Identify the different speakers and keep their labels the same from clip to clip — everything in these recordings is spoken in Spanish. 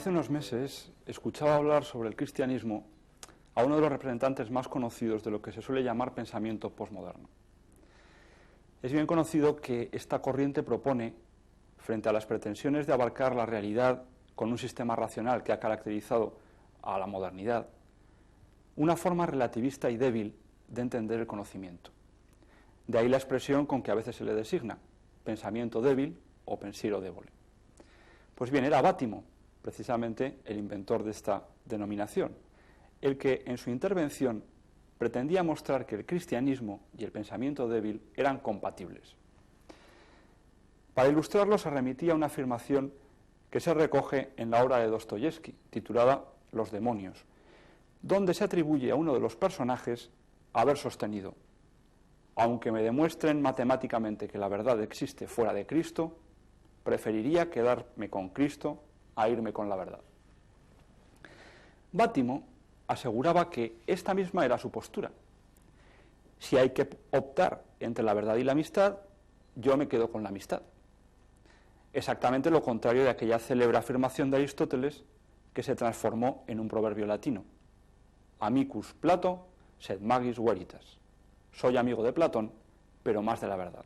Speaker 1: Hace unos meses escuchaba hablar sobre el cristianismo a uno de los representantes más conocidos de lo que se suele llamar pensamiento posmoderno. Es bien conocido que esta corriente propone, frente a las pretensiones de abarcar la realidad con un sistema racional que ha caracterizado a la modernidad, una forma relativista y débil de entender el conocimiento. De ahí la expresión con que a veces se le designa, pensamiento débil o pensiero débole. Pues bien, era Bátimo, precisamente el inventor de esta denominación, el que en su intervención pretendía mostrar que el cristianismo y el pensamiento débil eran compatibles. Para ilustrarlo se remitía a una afirmación que se recoge en la obra de Dostoyevski, titulada Los demonios, donde se atribuye a uno de los personajes haber sostenido: aunque me demuestren matemáticamente que la verdad existe fuera de Cristo, preferiría quedarme con Cristo a irme con la verdad. Bátimo aseguraba que esta misma era su postura. Si hay que optar entre la verdad y la amistad, yo me quedo con la amistad. Exactamente lo contrario de aquella célebre afirmación de Aristóteles que se transformó en un proverbio latino: amicus Plato, sed magis veritas. Soy amigo de Platón, pero más de la verdad.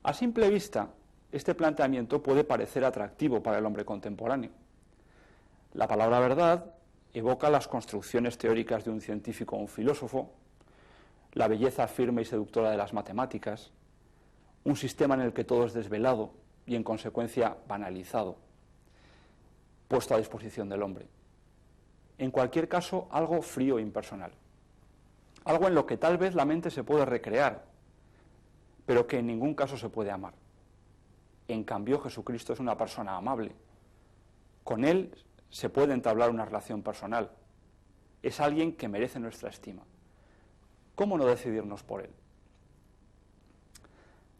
Speaker 1: A simple vista, este planteamiento puede parecer atractivo para el hombre contemporáneo. La palabra verdad evoca las construcciones teóricas de un científico o un filósofo, la belleza firme y seductora de las matemáticas, un sistema en el que todo es desvelado y en consecuencia banalizado, puesto a disposición del hombre. En cualquier caso, algo frío e impersonal. Algo en lo que tal vez la mente se puede recrear, pero que en ningún caso se puede amar. En cambio, Jesucristo es una persona amable. Con Él se puede entablar una relación personal. Es alguien que merece nuestra estima. ¿Cómo no decidirnos por Él?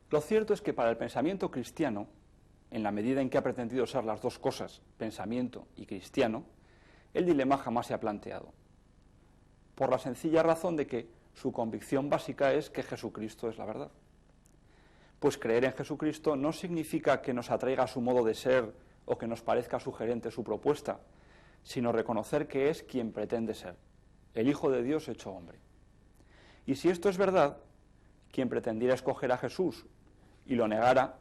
Speaker 1: Lo cierto es que para el pensamiento cristiano, en la medida en que ha pretendido ser las dos cosas, pensamiento y cristiano, el dilema jamás se ha planteado, por la sencilla razón de que su convicción básica es que Jesucristo es la verdad. Pues creer en Jesucristo no significa que nos atraiga su modo de ser o que nos parezca sugerente su propuesta, sino reconocer que es quien pretende ser, el Hijo de Dios hecho hombre. Y si esto es verdad, quien pretendiera escoger a Jesús y lo negara,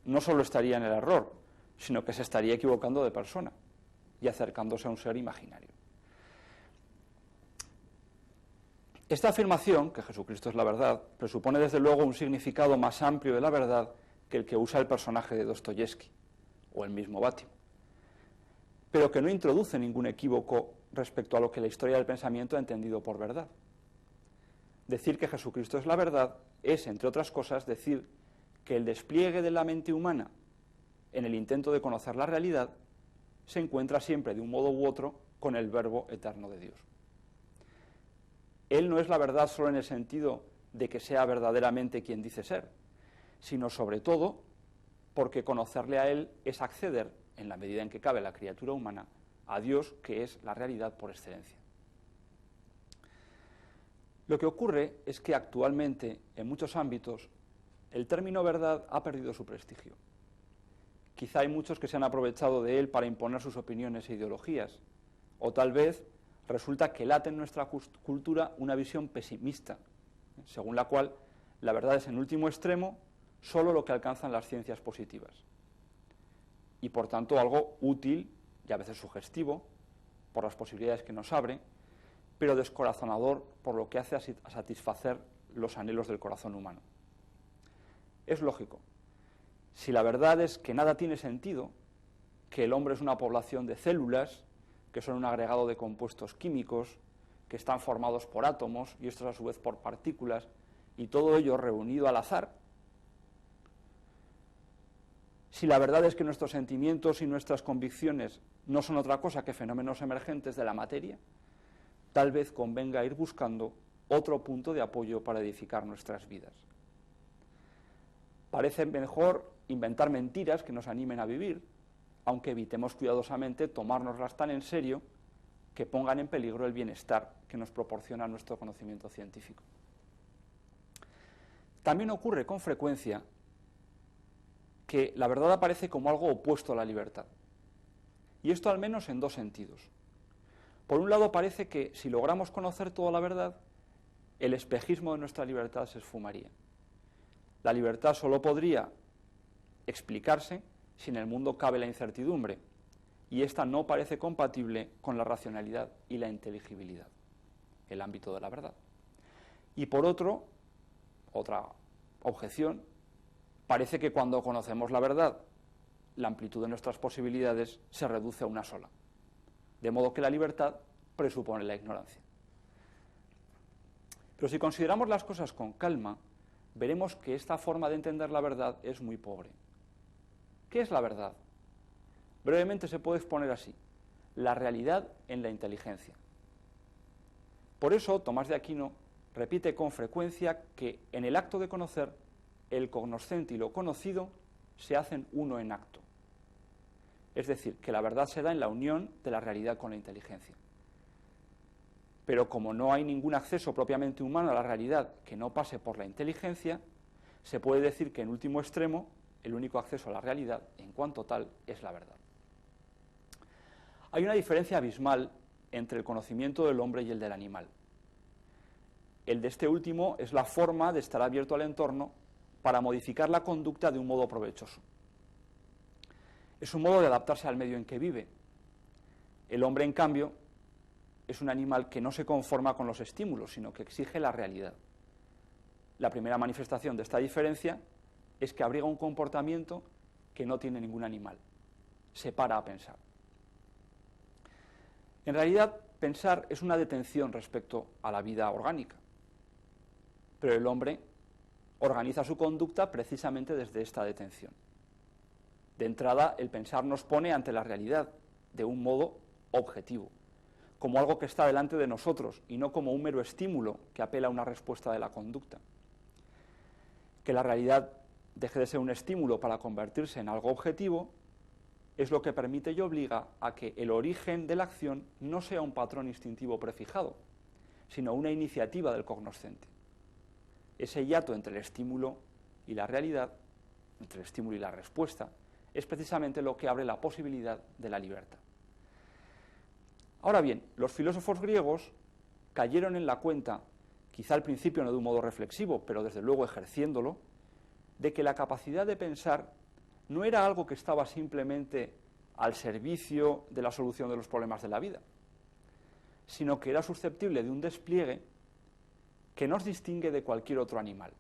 Speaker 1: no solo estaría en el error, sino que se estaría equivocando de persona y acercándose a un ser imaginario. Esta afirmación, que Jesucristo es la verdad, presupone desde luego un significado más amplio de la verdad que el que usa el personaje de Dostoyevski, o el mismo Bátimo, pero que no introduce ningún equívoco respecto a lo que la historia del pensamiento ha entendido por verdad. Decir que Jesucristo es la verdad es, entre otras cosas, decir que el despliegue de la mente humana en el intento de conocer la realidad se encuentra siempre, de un modo u otro, con el Verbo eterno de Dios. Él no es la verdad solo en el sentido de que sea verdaderamente quien dice ser, sino sobre todo porque conocerle a Él es acceder, en la medida en que cabe la criatura humana, a Dios, que es la realidad por excelencia. Lo que ocurre es que actualmente, en muchos ámbitos, el término verdad ha perdido su prestigio. Quizá hay muchos que se han aprovechado de él para imponer sus opiniones e ideologías, o tal vez resulta que late en nuestra cultura una visión pesimista, según la cual la verdad es en último extremo solo lo que alcanzan las ciencias positivas, y por tanto algo útil y a veces sugestivo por las posibilidades que nos abre, pero descorazonador por lo que hace a satisfacer los anhelos del corazón humano. Es lógico. Si la verdad es que nada tiene sentido, que el hombre es una población de células, que son un agregado de compuestos químicos, que están formados por átomos y estos a su vez por partículas, y todo ello reunido al azar, si la verdad es que nuestros sentimientos y nuestras convicciones no son otra cosa que fenómenos emergentes de la materia, tal vez convenga ir buscando otro punto de apoyo para edificar nuestras vidas. Parece mejor inventar mentiras que nos animen a vivir, aunque evitemos cuidadosamente tomárnoslas tan en serio que pongan en peligro el bienestar que nos proporciona nuestro conocimiento científico. También ocurre con frecuencia que la verdad aparece como algo opuesto a la libertad. y esto al menos en dos sentidos. Por un lado, parece que si logramos conocer toda la verdad, el espejismo de nuestra libertad se esfumaría. La libertad solo podría explicarse si en el mundo cabe la incertidumbre, y esta no parece compatible con la racionalidad y la inteligibilidad, el ámbito de la verdad. Y por otro, otra objeción, parece que cuando conocemos la verdad, la amplitud de nuestras posibilidades se reduce a una sola, de modo que la libertad presupone la ignorancia. Pero si consideramos las cosas con calma, veremos que esta forma de entender la verdad es muy pobre. ¿Qué es la verdad? Brevemente se puede exponer así: la realidad en la inteligencia. Por eso Tomás de Aquino repite con frecuencia que en el acto de conocer, el cognoscente y lo conocido se hacen uno en acto. Es decir, que la verdad se da en la unión de la realidad con la inteligencia. Pero como no hay ningún acceso propiamente humano a la realidad que no pase por la inteligencia, se puede decir que en último extremo, el único acceso a la realidad, en cuanto tal, es la verdad. Hay una diferencia abismal entre el conocimiento del hombre y el del animal. El de este último es la forma de estar abierto al entorno para modificar la conducta de un modo provechoso. Es un modo de adaptarse al medio en que vive. El hombre, en cambio, es un animal que no se conforma con los estímulos, sino que exige la realidad. La primera manifestación de esta diferencia es que abriga un comportamiento que no tiene ningún animal. Se para a pensar. En realidad, pensar es una detención respecto a la vida orgánica. Pero el hombre organiza su conducta precisamente desde esta detención. De entrada, el pensar nos pone ante la realidad de un modo objetivo, como algo que está delante de nosotros y no como un mero estímulo que apela a una respuesta de la conducta. Que la realidad deje de ser un estímulo para convertirse en algo objetivo es lo que permite y obliga a que el origen de la acción no sea un patrón instintivo prefijado, sino una iniciativa del cognoscente. Ese hiato entre el estímulo y la realidad, entre el estímulo y la respuesta, es precisamente lo que abre la posibilidad de la libertad. Ahora bien, los filósofos griegos cayeron en la cuenta, quizá al principio no de un modo reflexivo, pero desde luego ejerciéndolo, de que la capacidad de pensar no era algo que estaba simplemente al servicio de la solución de los problemas de la vida, sino que era susceptible de un despliegue que nos distingue de cualquier otro animal.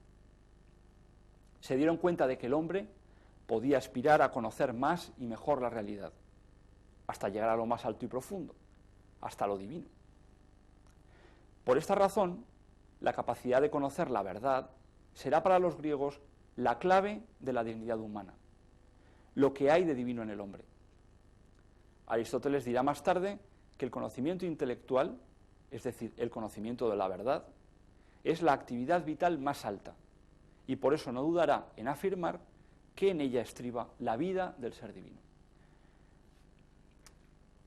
Speaker 1: Se dieron cuenta de que el hombre podía aspirar a conocer más y mejor la realidad, hasta llegar a lo más alto y profundo, hasta lo divino. Por esta razón, la capacidad de conocer la verdad será para los griegos la clave de la dignidad humana, lo que hay de divino en el hombre. Aristóteles dirá más tarde que el conocimiento intelectual, es decir, el conocimiento de la verdad, es la actividad vital más alta, y por eso no dudará en afirmar que en ella estriba la vida del ser divino.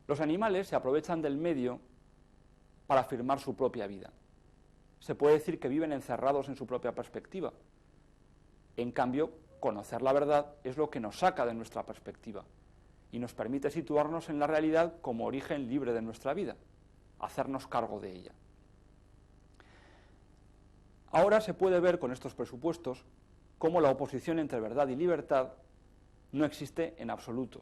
Speaker 1: Los animales se aprovechan del medio para afirmar su propia vida. Se puede decir que viven encerrados en su propia perspectiva. En cambio, conocer la verdad es lo que nos saca de nuestra perspectiva y nos permite situarnos en la realidad como origen libre de nuestra vida, hacernos cargo de ella. Ahora se puede ver con estos presupuestos cómo la oposición entre verdad y libertad no existe en absoluto.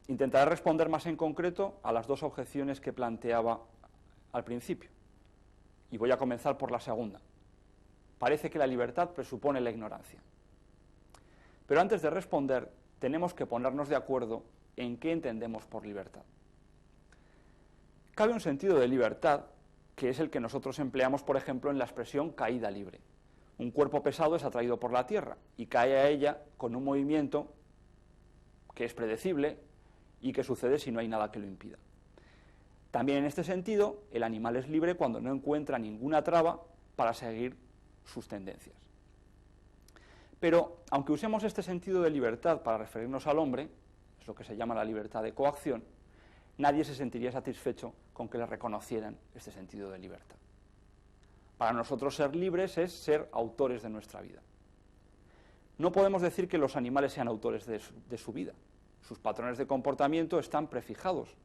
Speaker 1: Intentaré responder más en concreto a las dos objeciones que planteaba al principio, y voy a comenzar por la segunda. Parece que la libertad presupone la ignorancia. Pero antes de responder, tenemos que ponernos de acuerdo en qué entendemos por libertad. Cabe un sentido de libertad que es el que nosotros empleamos, por ejemplo, en la expresión caída libre. Un cuerpo pesado es atraído por la tierra y cae a ella con un movimiento que es predecible y que sucede si no hay nada que lo impida. También en este sentido, el animal es libre cuando no encuentra ninguna traba para seguir sus tendencias. Pero, aunque usemos este sentido de libertad para referirnos al hombre, es lo que se llama la libertad de coacción, nadie se sentiría satisfecho con que le reconocieran este sentido de libertad. Para nosotros ser libres es ser autores de nuestra vida. No podemos decir que los animales sean autores de su vida. sus patrones de comportamiento están prefijados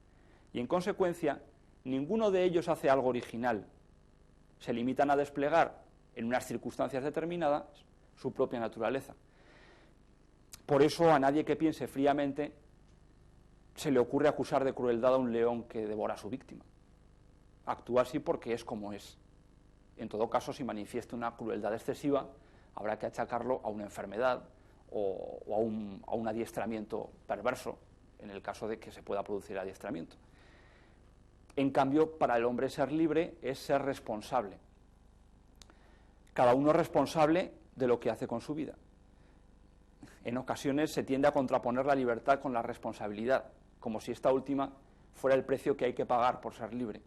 Speaker 1: y, en consecuencia, ninguno de ellos hace algo original. Se limitan a desplegar, en unas circunstancias determinadas, su propia naturaleza. Por eso, a nadie que piense fríamente se le ocurre acusar de crueldad a un león que devora a su víctima. Actúa así porque es como es. En todo caso, si manifiesta una crueldad excesiva, habrá que achacarlo a una enfermedad o a un adiestramiento perverso, en el caso de que se pueda producir adiestramiento. En cambio, para el hombre ser libre es ser responsable. Cada uno es responsable de lo que hace con su vida. En ocasiones se tiende a contraponer la libertad con la responsabilidad, como si esta última fuera el precio que hay que pagar por ser libre.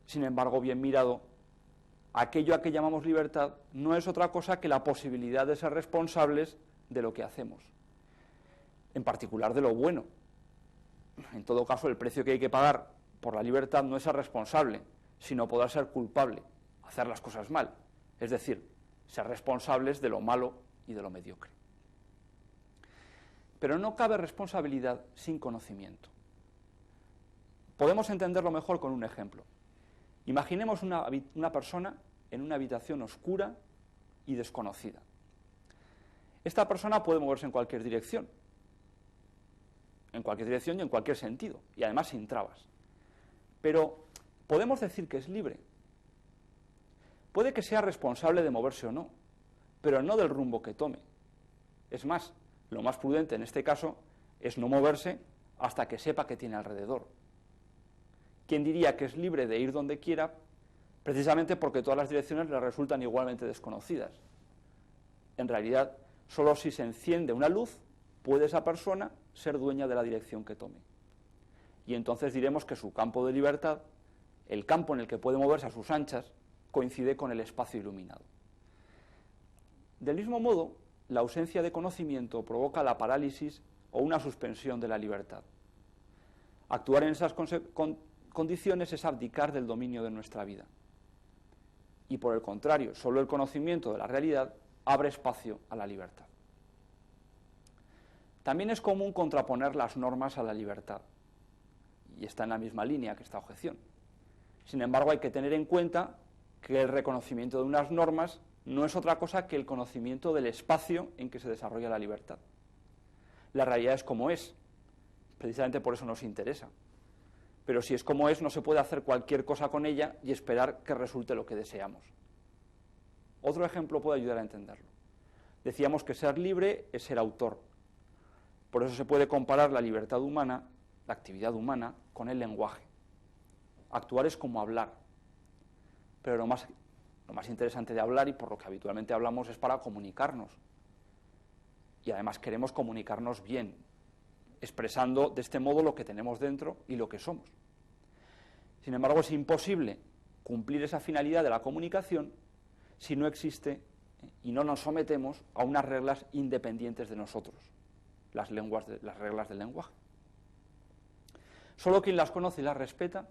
Speaker 1: Sin embargo, bien mirado, aquello a que llamamos libertad no es otra cosa que la posibilidad de ser responsables de lo que hacemos, en particular de lo bueno. En todo caso, el precio que hay que pagar por la libertad no es ser responsable, sino poder ser culpable, hacer las cosas mal, es decir, ser responsables de lo malo y de lo mediocre. Pero no cabe responsabilidad sin conocimiento. Podemos entenderlo mejor con un ejemplo. Imaginemos una persona en una habitación oscura y desconocida. Esta persona puede moverse en cualquier dirección y en cualquier sentido, y además sin trabas. Pero podemos decir que es libre. Puede que sea responsable de moverse o no, pero no del rumbo que tome. Es más, lo más prudente en este caso es no moverse hasta que sepa qué tiene alrededor. ¿Quién diría que es libre de ir donde quiera, precisamente porque todas las direcciones le resultan igualmente desconocidas? En realidad, solo si se enciende una luz puede esa persona ser dueña de la dirección que tome. Y entonces diremos que su campo de libertad, el campo en el que puede moverse a sus anchas, coincide con el espacio iluminado. Del mismo modo, la ausencia de conocimiento provoca la parálisis o una suspensión de la libertad. Actuar en esas condiciones es abdicar del dominio de nuestra vida. Y por el contrario, solo el conocimiento de la realidad abre espacio a la libertad. También es común contraponer las normas a la libertad, y está en la misma línea que esta objeción. Sin embargo, hay que tener en cuenta que el reconocimiento de unas normas no es otra cosa que el conocimiento del espacio en que se desarrolla la libertad. La realidad es como es, precisamente por eso nos interesa. Pero si es como es, no se puede hacer cualquier cosa con ella y esperar que resulte lo que deseamos. Otro ejemplo puede ayudar a entenderlo. Decíamos que ser libre es ser autor. Por eso se puede comparar la libertad humana, la actividad humana, con el lenguaje. Actuar es como hablar. Pero lo más interesante de hablar, y por lo que habitualmente hablamos, es para comunicarnos. Y además queremos comunicarnos bien, expresando de este modo lo que tenemos dentro y lo que somos. Sin embargo, es imposible cumplir esa finalidad de la comunicación si no existe y no nos sometemos a unas reglas independientes de nosotros, las reglas del lenguaje. Solo quien las conoce y las respeta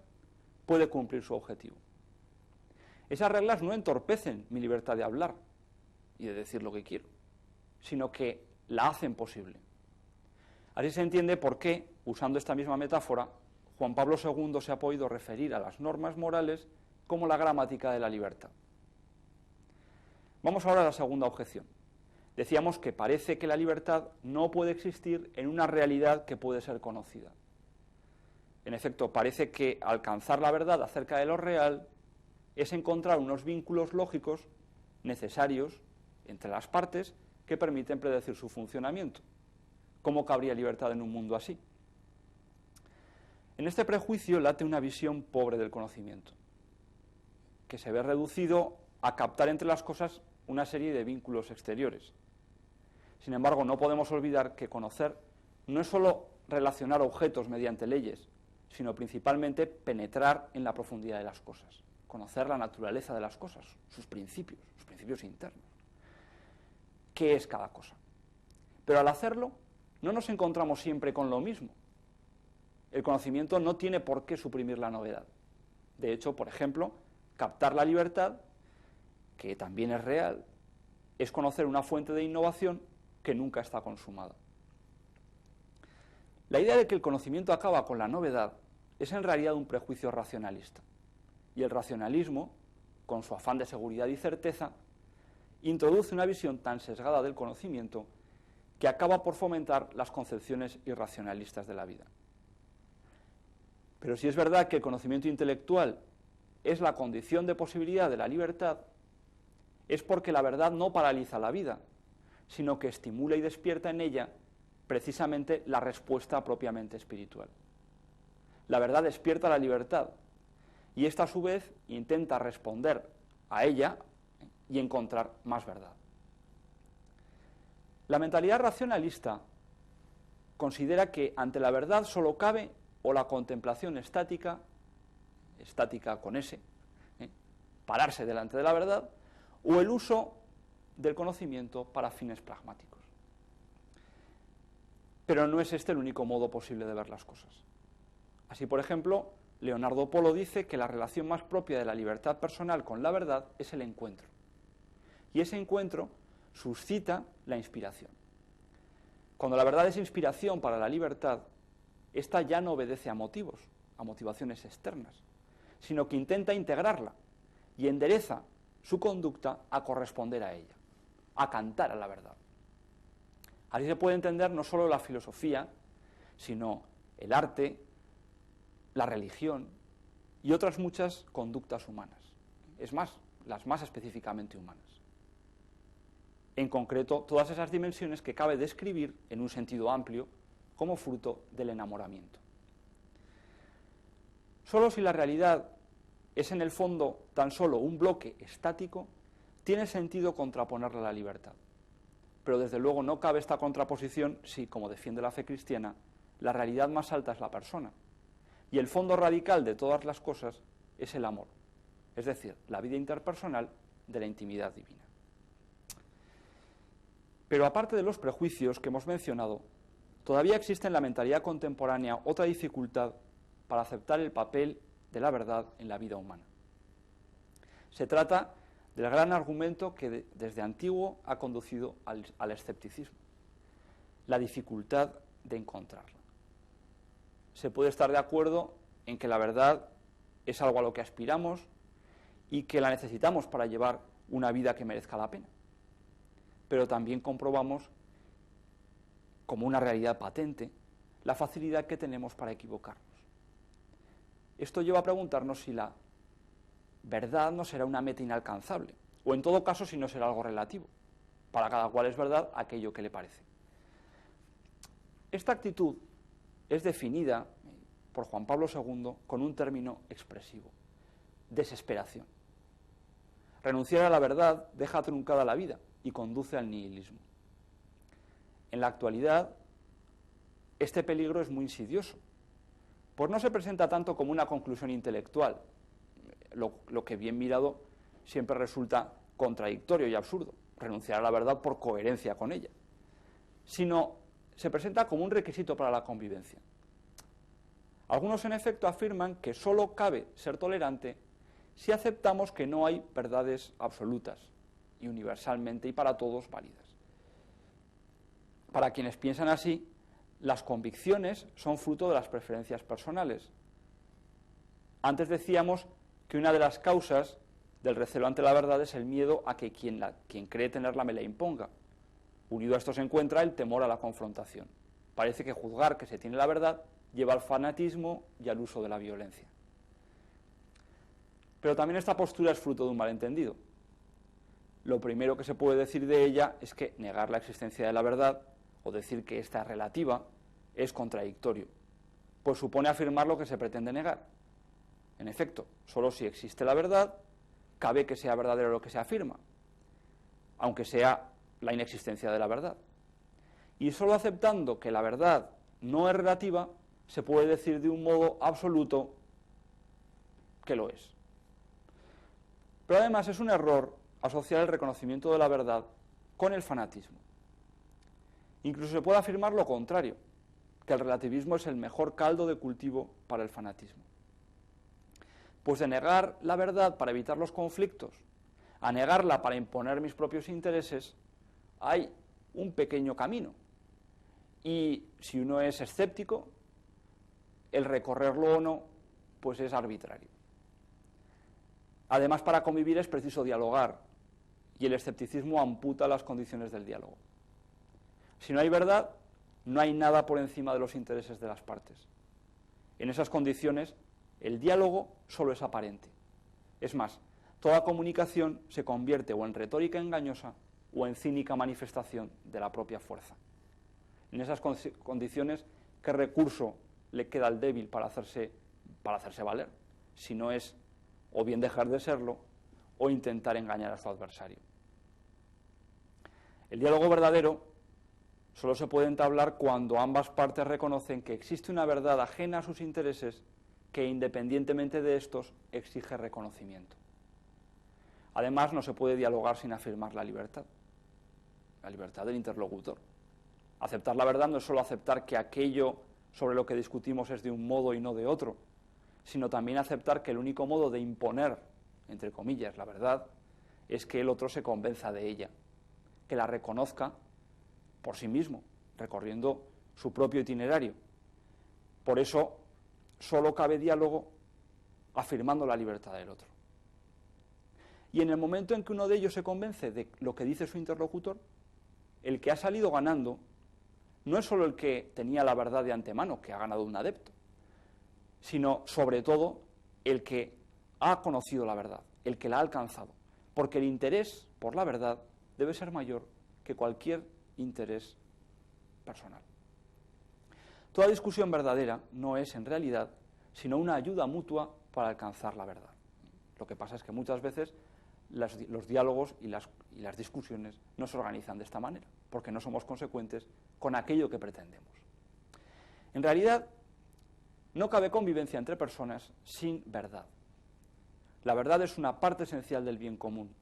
Speaker 1: puede cumplir su objetivo. Esas reglas no entorpecen mi libertad de hablar y de decir lo que quiero, sino que la hacen posible. Así se entiende por qué, usando esta misma metáfora, Juan Pablo II se ha podido referir a las normas morales como la gramática de la libertad. Vamos ahora a la segunda objeción. Decíamos que parece que la libertad no puede existir en una realidad que puede ser conocida. En efecto, parece que alcanzar la verdad acerca de lo real es encontrar unos vínculos lógicos necesarios entre las partes que permiten predecir su funcionamiento. ¿Cómo cabría libertad en un mundo así? En este prejuicio late una visión pobre del conocimiento, que se ve reducido a captar entre las cosas una serie de vínculos exteriores. Sin embargo, no podemos olvidar que conocer no es sólo relacionar objetos mediante leyes, sino principalmente penetrar en la profundidad de las cosas, conocer la naturaleza de las cosas, sus principios internos. ¿Qué es cada cosa? Pero al hacerlo, no nos encontramos siempre con lo mismo. El conocimiento no tiene por qué suprimir la novedad. De hecho, por ejemplo, captar la libertad, que también es real, es conocer una fuente de innovación que nunca está consumada. La idea de que el conocimiento acaba con la novedad es en realidad un prejuicio racionalista. Y el racionalismo, con su afán de seguridad y certeza, introduce una visión tan sesgada del conocimiento que acaba por fomentar las concepciones irracionalistas de la vida. Pero si es verdad que el conocimiento intelectual es la condición de posibilidad de la libertad, es porque la verdad no paraliza la vida, sino que estimula y despierta en ella precisamente la respuesta propiamente espiritual. La verdad despierta la libertad y esta a su vez intenta responder a ella y encontrar más verdad. La mentalidad racionalista considera que ante la verdad solo cabe o la contemplación estática con S, pararse delante de la verdad, o el uso del conocimiento para fines pragmáticos. Pero no es este el único modo posible de ver las cosas. Así, por ejemplo, Leonardo Polo dice que la relación más propia de la libertad personal con la verdad es el encuentro. Y ese encuentro suscita la inspiración. Cuando la verdad es inspiración para la libertad, esta ya no obedece a motivos, a motivaciones externas, sino que intenta integrarla y endereza su conducta a corresponder a ella, a cantar a la verdad. Así se puede entender no solo la filosofía, sino el arte, la religión y otras muchas conductas humanas. Es más, las más específicamente humanas. En concreto, todas esas dimensiones que cabe describir en un sentido amplio como fruto del enamoramiento. Solo si la realidad es en el fondo tan solo un bloque estático, tiene sentido contraponerla a la libertad. Pero desde luego no cabe esta contraposición si, como defiende la fe cristiana, la realidad más alta es la persona y el fondo radical de todas las cosas es el amor, es decir, la vida interpersonal de la intimidad divina. Pero aparte de los prejuicios que hemos mencionado, todavía existe en la mentalidad contemporánea otra dificultad para aceptar el papel de la verdad en la vida humana. Se trata del gran argumento que desde antiguo ha conducido al escepticismo, la dificultad de encontrarla. Se puede estar de acuerdo en que la verdad es algo a lo que aspiramos y que la necesitamos para llevar una vida que merezca la pena. Pero también comprobamos, como una realidad patente, la facilidad que tenemos para equivocarnos. Esto lleva a preguntarnos si la verdad no será una meta inalcanzable, o en todo caso si no será algo relativo. Para cada cual es verdad aquello que le parece. Esta actitud es definida por Juan Pablo II con un término expresivo: desesperación. Renunciar a la verdad deja truncada la vida y conduce al nihilismo. En la actualidad, este peligro es muy insidioso, pues no se presenta tanto como una conclusión intelectual, lo que bien mirado siempre resulta contradictorio y absurdo, renunciar a la verdad por coherencia con ella, sino se presenta como un requisito para la convivencia. Algunos, en efecto, afirman que solo cabe ser tolerante si aceptamos que no hay verdades absolutas y universalmente y para todos válidas. Para quienes piensan así, las convicciones son fruto de las preferencias personales. Antes decíamos que una de las causas del recelo ante la verdad es el miedo a que quien cree tenerla me la imponga. Unido a esto se encuentra el temor a la confrontación. Parece que juzgar que se tiene la verdad lleva al fanatismo y al uso de la violencia. Pero también esta postura es fruto de un malentendido. Lo primero que se puede decir de ella es que negar la existencia de la verdad, o decir que esta es relativa, es contradictorio, pues supone afirmar lo que se pretende negar. En efecto, solo si existe la verdad, cabe que sea verdadero lo que se afirma, aunque sea la inexistencia de la verdad. Y solo aceptando que la verdad no es relativa, se puede decir de un modo absoluto que lo es. Pero además es un error asociar el reconocimiento de la verdad con el fanatismo. Incluso se puede afirmar lo contrario, que el relativismo es el mejor caldo de cultivo para el fanatismo. Pues de negar la verdad para evitar los conflictos a negarla para imponer mis propios intereses, hay un pequeño camino. y si uno es escéptico, el recorrerlo o no, pues es arbitrario. Además, para convivir es preciso dialogar, y el escepticismo amputa las condiciones del diálogo. Si no hay verdad, no hay nada por encima de los intereses de las partes. En esas condiciones, el diálogo solo es aparente. Es más, toda comunicación se convierte o en retórica engañosa o en cínica manifestación de la propia fuerza. En esas condiciones, ¿qué recurso le queda al débil para hacerse valer? Si no es o bien dejar de serlo o intentar engañar a su adversario. El diálogo verdadero solo se puede entablar cuando ambas partes reconocen que existe una verdad ajena a sus intereses que, independientemente de estos, exige reconocimiento. Además, no se puede dialogar sin afirmar la libertad del interlocutor. Aceptar la verdad no es solo aceptar que aquello sobre lo que discutimos es de un modo y no de otro, sino también aceptar que el único modo de imponer, entre comillas, la verdad, es que el otro se convenza de ella, que la reconozca por sí mismo, recorriendo su propio itinerario. Por eso, solo cabe diálogo afirmando la libertad del otro. Y en el momento en que uno de ellos se convence de lo que dice su interlocutor, el que ha salido ganando no es solo el que tenía la verdad de antemano, que ha ganado un adepto, sino, sobre todo, el que ha conocido la verdad, el que la ha alcanzado, porque el interés por la verdad debe ser mayor que cualquier interés personal. Toda discusión verdadera no es, en realidad, sino una ayuda mutua para alcanzar la verdad. Lo que pasa es que muchas veces los diálogos y las discusiones no se organizan de esta manera, porque no somos consecuentes con aquello que pretendemos. En realidad, no cabe convivencia entre personas sin verdad. La verdad es una parte esencial del bien común,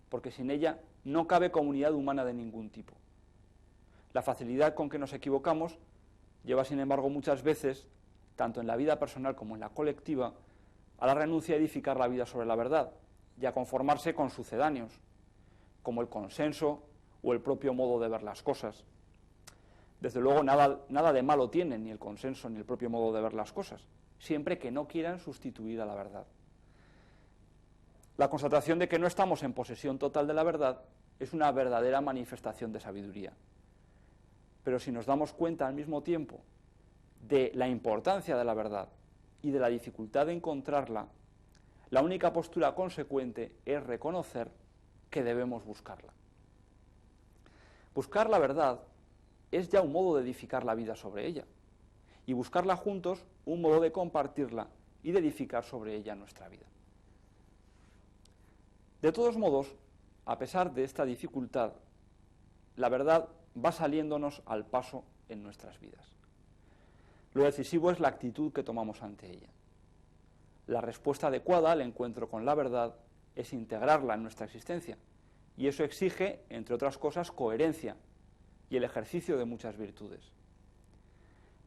Speaker 1: porque sin ella no cabe comunidad humana de ningún tipo. La facilidad con que nos equivocamos lleva, sin embargo, muchas veces, tanto en la vida personal como en la colectiva, a la renuncia a edificar la vida sobre la verdad y a conformarse con sucedáneos, como el consenso o el propio modo de ver las cosas. Desde luego, nada de malo tienen ni el consenso ni el propio modo de ver las cosas, siempre que no quieran sustituir a la verdad. La constatación de que no estamos en posesión total de la verdad es una verdadera manifestación de sabiduría. Pero si nos damos cuenta al mismo tiempo de la importancia de la verdad y de la dificultad de encontrarla, la única postura consecuente es reconocer que debemos buscarla. Buscar la verdad es ya un modo de edificar la vida sobre ella, y buscarla juntos un modo de compartirla y de edificar sobre ella nuestra vida. De todos modos, a pesar de esta dificultad, la verdad va saliéndonos al paso en nuestras vidas. Lo decisivo es la actitud que tomamos ante ella. La respuesta adecuada al encuentro con la verdad es integrarla en nuestra existencia, y eso exige, entre otras cosas, coherencia y el ejercicio de muchas virtudes.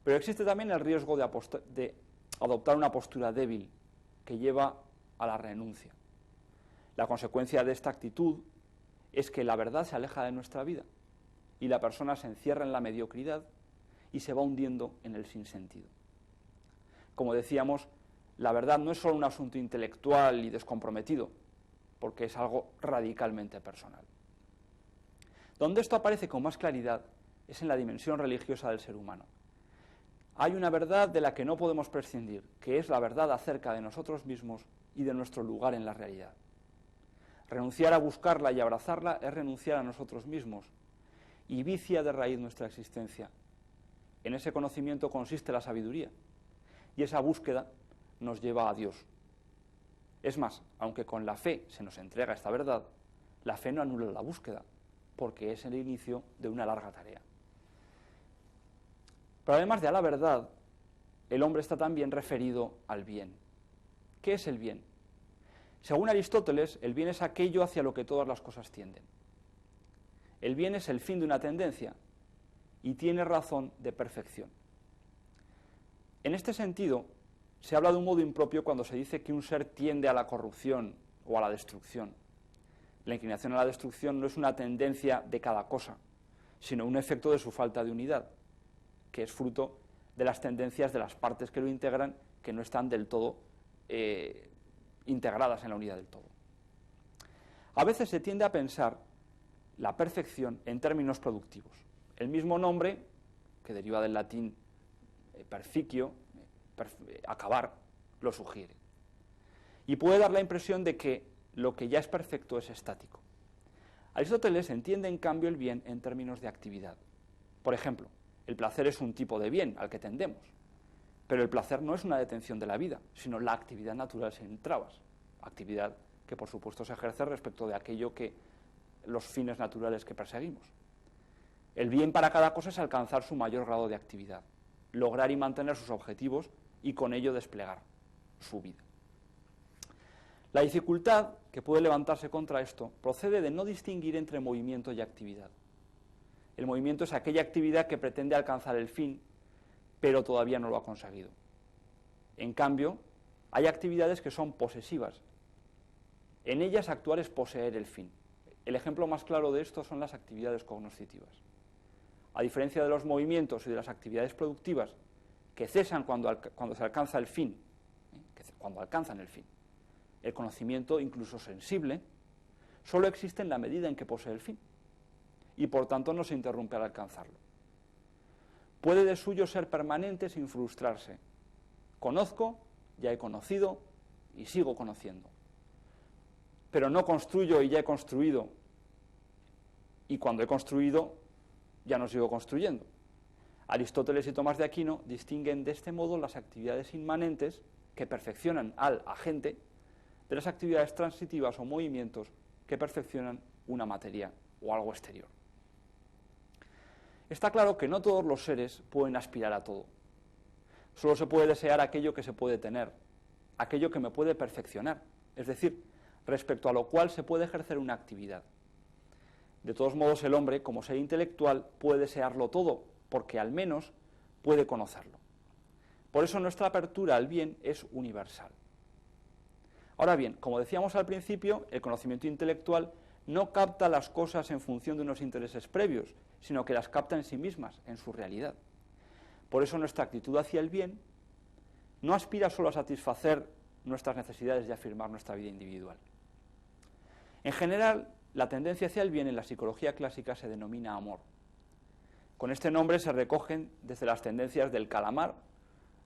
Speaker 1: Pero existe también el riesgo de adoptar una postura débil que lleva a la renuncia. La consecuencia de esta actitud es que la verdad se aleja de nuestra vida y la persona se encierra en la mediocridad y se va hundiendo en el sinsentido. Como decíamos, la verdad no es solo un asunto intelectual y descomprometido, porque es algo radicalmente personal. Donde esto aparece con más claridad es en la dimensión religiosa del ser humano. Hay una verdad de la que no podemos prescindir, que es la verdad acerca de nosotros mismos y de nuestro lugar en la realidad. Renunciar a buscarla y abrazarla es renunciar a nosotros mismos y vicia de raíz nuestra existencia. En ese conocimiento consiste la sabiduría, y esa búsqueda nos lleva a Dios. Es más, aunque con la fe se nos entrega esta verdad, la fe no anula la búsqueda, porque es el inicio de una larga tarea. Pero además de a la verdad, el hombre está también referido al bien. ¿Qué es el bien? Según Aristóteles, el bien es aquello hacia lo que todas las cosas tienden. El bien es el fin de una tendencia y tiene razón de perfección. En este sentido, se habla de un modo impropio cuando se dice que un ser tiende a la corrupción o a la destrucción. La inclinación a la destrucción no es una tendencia de cada cosa, sino un efecto de su falta de unidad. que es fruto de las tendencias de las partes que lo integran, que no están del todo integradas en la unidad del todo. A veces se tiende a pensar la perfección en términos productivos. El mismo nombre, que deriva del latín perficio, acabar, lo sugiere. Y puede dar la impresión de que lo que ya es perfecto es estático. Aristóteles entiende, en cambio, el bien en términos de actividad. Por ejemplo, el placer es un tipo de bien al que tendemos, pero el placer no es una detención de la vida, sino la actividad natural sin trabas, actividad que, por supuesto, se ejerce respecto de aquello que los fines naturales que perseguimos. El bien para cada cosa es alcanzar su mayor grado de actividad, lograr y mantener sus objetivos y con ello desplegar su vida. La dificultad que puede levantarse contra esto procede de no distinguir entre movimiento y actividad. El movimiento es aquella actividad que pretende alcanzar el fin, pero todavía no lo ha conseguido. En cambio, hay actividades que son posesivas. En ellas actuar es poseer el fin. El ejemplo más claro de esto son las actividades cognoscitivas. A diferencia de los movimientos y de las actividades productivas, que cesan cuando se alcanza el fin, cuando alcanzan el fin, el conocimiento, incluso sensible, solo existe en la medida en que posee el fin, y por tanto no se interrumpe al alcanzarlo. Puede de suyo ser permanente sin frustrarse. Conozco, ya he conocido y sigo conociendo. Pero no construyo y ya he construido, y cuando he construido ya no sigo construyendo. Aristóteles y Tomás de Aquino distinguen de este modo las actividades inmanentes que perfeccionan al agente de las actividades transitivas o movimientos que perfeccionan una materia o algo exterior. Está claro que no todos los seres pueden aspirar a todo. Solo se puede desear aquello que se puede tener, aquello que me puede perfeccionar, es decir, respecto a lo cual se puede ejercer una actividad. De todos modos, el hombre, como ser intelectual, puede desearlo todo, porque al menos puede conocerlo. Por eso nuestra apertura al bien es universal. Ahora bien, como decíamos al principio, el conocimiento intelectual no capta las cosas en función de unos intereses previos, sino que las capta en sí mismas, en su realidad. Por eso nuestra actitud hacia el bien no aspira solo a satisfacer nuestras necesidades y afirmar nuestra vida individual. En general, la tendencia hacia el bien en la psicología clásica se denomina amor. Con este nombre se recogen desde las tendencias del calamar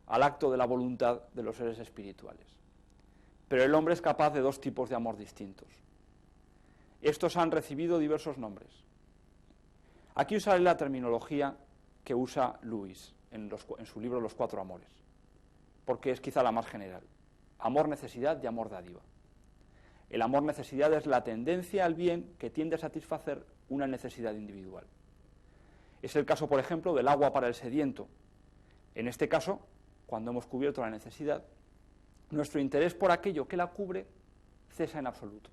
Speaker 1: al acto de la voluntad de los seres espirituales. Pero el hombre es capaz de dos tipos de amor distintos. Estos han recibido diversos nombres. Aquí usaré la terminología que usa Lewis en su libro Los Cuatro Amores, porque es quizá la más general. Amor-necesidad y amor-dádiva. El amor-necesidad es la tendencia al bien que tiende a satisfacer una necesidad individual. Es el caso, por ejemplo, del agua para el sediento. En este caso, cuando hemos cubierto la necesidad, nuestro interés por aquello que la cubre cesa en absoluto.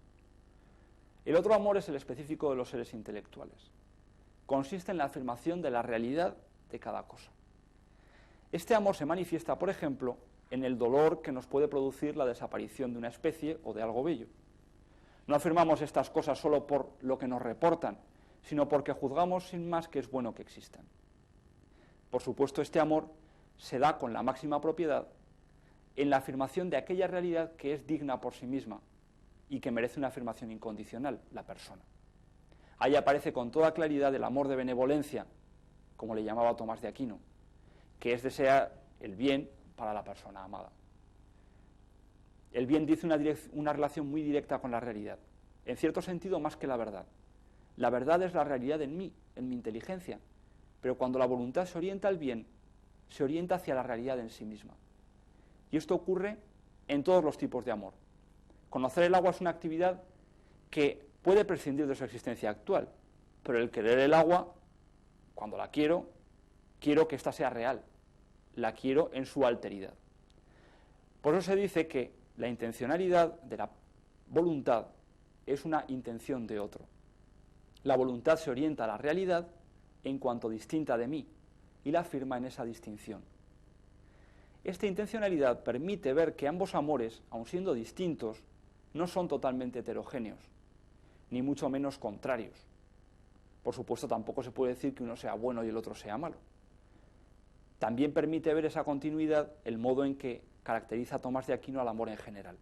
Speaker 1: El otro amor es el específico de los seres intelectuales. Consiste en la afirmación de la realidad de cada cosa. Este amor se manifiesta, por ejemplo, en el dolor que nos puede producir la desaparición de una especie o de algo bello. No afirmamos estas cosas solo por lo que nos reportan, sino porque juzgamos sin más que es bueno que existan. Por supuesto, este amor se da con la máxima propiedad en la afirmación de aquella realidad que es digna por sí misma y que merece una afirmación incondicional, la persona. Ahí aparece con toda claridad el amor de benevolencia, como le llamaba Tomás de Aquino, que es desear el bien para la persona amada. El bien dice una relación muy directa con la realidad, en cierto sentido más que la verdad. La verdad es la realidad en mí, en mi inteligencia, pero cuando la voluntad se orienta al bien, se orienta hacia la realidad en sí misma. Y esto ocurre en todos los tipos de amor. Conocer el agua es una actividad que puede prescindir de su existencia actual, pero el querer el agua, cuando la quiero que ésta sea real, la quiero en su alteridad. Por eso se dice que la intencionalidad de la voluntad es una intención de otro. La voluntad se orienta a la realidad en cuanto distinta de mí y la afirma en esa distinción. Esta intencionalidad permite ver que ambos amores, aun siendo distintos, no son totalmente heterogéneos, ni mucho menos contrarios. Por supuesto, tampoco se puede decir que uno sea bueno y el otro sea malo. También permite ver esa continuidad el modo en que caracteriza Tomás de Aquino al amor en general.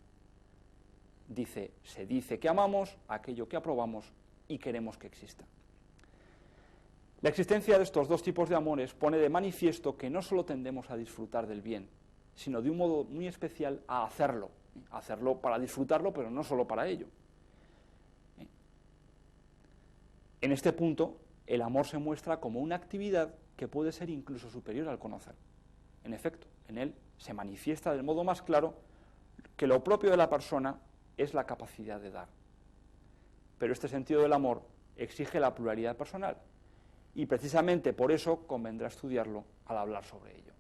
Speaker 1: Se dice que amamos aquello que aprobamos y queremos que exista. La existencia de estos dos tipos de amores pone de manifiesto que no solo tendemos a disfrutar del bien, sino de un modo muy especial a hacerlo para disfrutarlo, pero no solo para ello. En este punto, el amor se muestra como una actividad que puede ser incluso superior al conocer. En efecto, en él se manifiesta del modo más claro que lo propio de la persona es la capacidad de dar. Pero este sentido del amor exige la pluralidad personal, y precisamente por eso convendrá estudiarlo al hablar sobre ello.